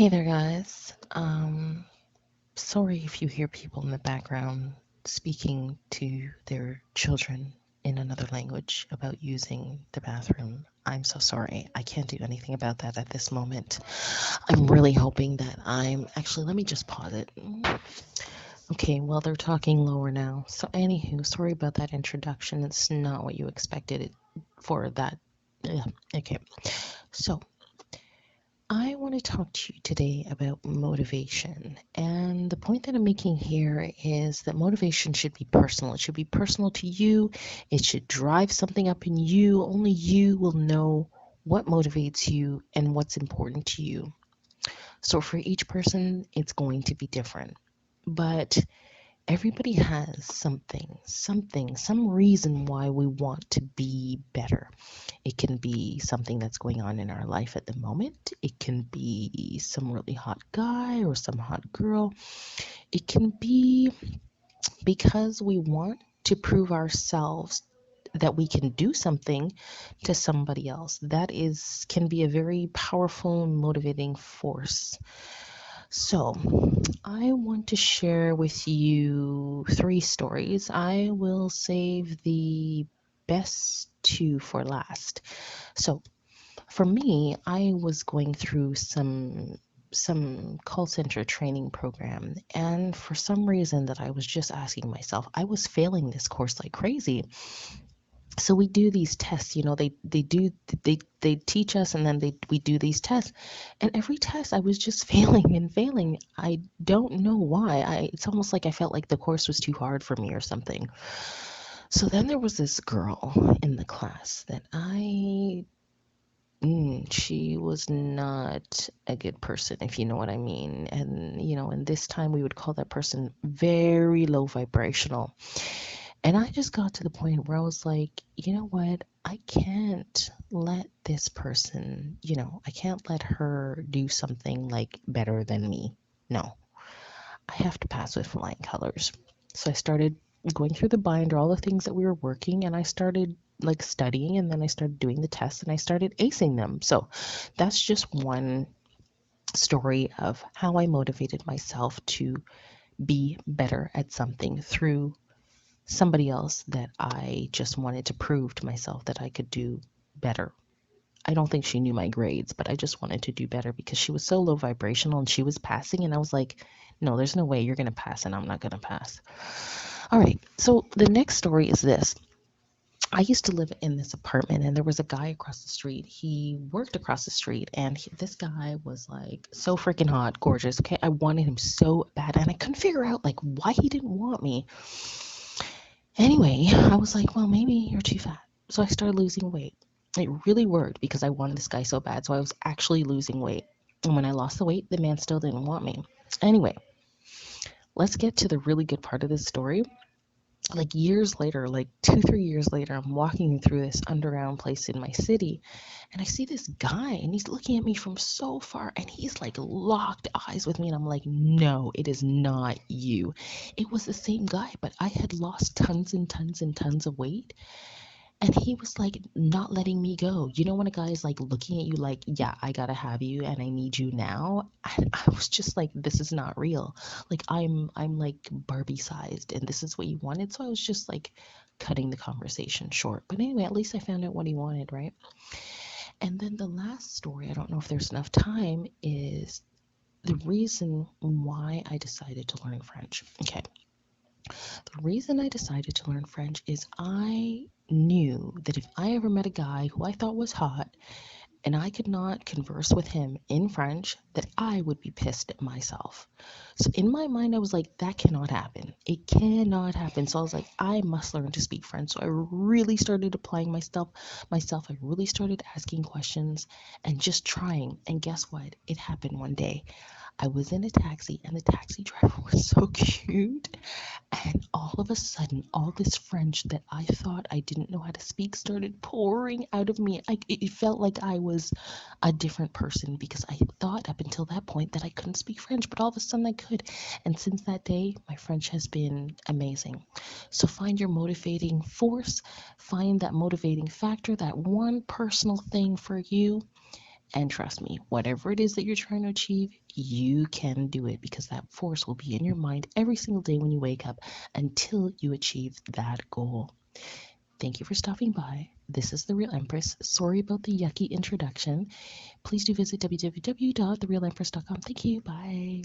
Hey there, guys. Sorry if you hear people in the background speaking to their children in another language about using the bathroom. I'm so sorry. I can't do anything about that at this moment. I'm really hoping that let me just pause it. Okay, well, they're talking lower now. So, anywho, sorry about that introduction. It's not what you expected it for that. Yeah, okay. So, I want to talk to you today about motivation. And the point that I'm making here is that motivation should be personal. It should be personal to you. It should drive something up in you. Only you will know what motivates you and what's important to you. So for each person, it's going to be different. But everybody has some reason why we want to be better. It can be something that's going on in our life at the moment. It can be some really hot guy or some hot girl. It can be because we want to prove ourselves that we can do something to somebody else. That is can be a very powerful motivating force. So, I want to share with you three stories. I will save the best two for last. So, for me, I was going through some call center training program, and for some reason that I was just asking myself, I was failing this course like crazy. So we do these tests, they teach us, and then we do these tests, and every test I was just failing and failing. I don't know why. It's almost like I felt like the course was too hard for me or something. So then there was this girl in the class that she was not a good person, if you know what I mean. And, in this time we would call that person very low vibrational. And I just got to the point where I was like, you know what? I can't let this person, I can't let her do something like better than me. No, I have to pass with flying colors. So I started going through the binder, all the things that we were working, and I started like studying, and then I started doing the tests and I started acing them. So that's just one story of how I motivated myself to be better at something through somebody else that I just wanted to prove to myself that I could do better. I don't think she knew my grades, but I just wanted to do better because she was so low vibrational and she was passing. And I was like, no, there's no way you're going to pass and I'm not going to pass. All right. So the next story is this. I used to live in this apartment and there was a guy across the street. He worked across the street and this guy was like so freaking hot, gorgeous. Okay. I wanted him so bad and I couldn't figure out like why he didn't want me. Anyway, I was like, well, maybe you're too fat. So I started losing weight. It really worked because I wanted this guy so bad. So I was actually losing weight. And when I lost the weight, the man still didn't want me. Anyway, let's get to the really good part of this story. Like years later, like 2, 3 years later, I'm walking through this underground place in my city and I see this guy and he's looking at me from so far and he's like locked eyes with me. And I'm like, no, it is not you. It was the same guy, but I had lost tons and tons and tons of weight. And he was like not letting me go. You know when a guy is like looking at you like, yeah, I gotta have you and I need you now. And I was just like, this is not real. Like I'm like Barbie sized and this is what you wanted. So I was just like cutting the conversation short. But anyway, at least I found out what he wanted, right? And then the last story, I don't know if there's enough time, is the reason why I decided to learn French. Okay. The reason I decided to learn French is I knew that if I ever met a guy who I thought was hot and I could not converse with him in French, that I would be pissed at myself. So in my mind, I was like, that cannot happen. It cannot happen. So I was like, I must learn to speak French. So I really started applying myself. I really started asking questions and just trying. And guess what? It happened one day. I was in a taxi and the taxi driver was so cute. And all of a sudden, all this French that I thought I didn't know how to speak started pouring out of me. It felt like I was a different person because I thought up until that point that I couldn't speak French, but all of a sudden I could. And since that day, my French has been amazing. So find your motivating force, find that motivating factor, that one personal thing for you, And trust me, whatever it is that you're trying to achieve, you can do it because that force will be in your mind every single day when you wake up until you achieve that goal. Thank you for stopping by. This is The Real Empress. Sorry about the yucky introduction. Please do visit www.therealempress.com. Thank you. Bye.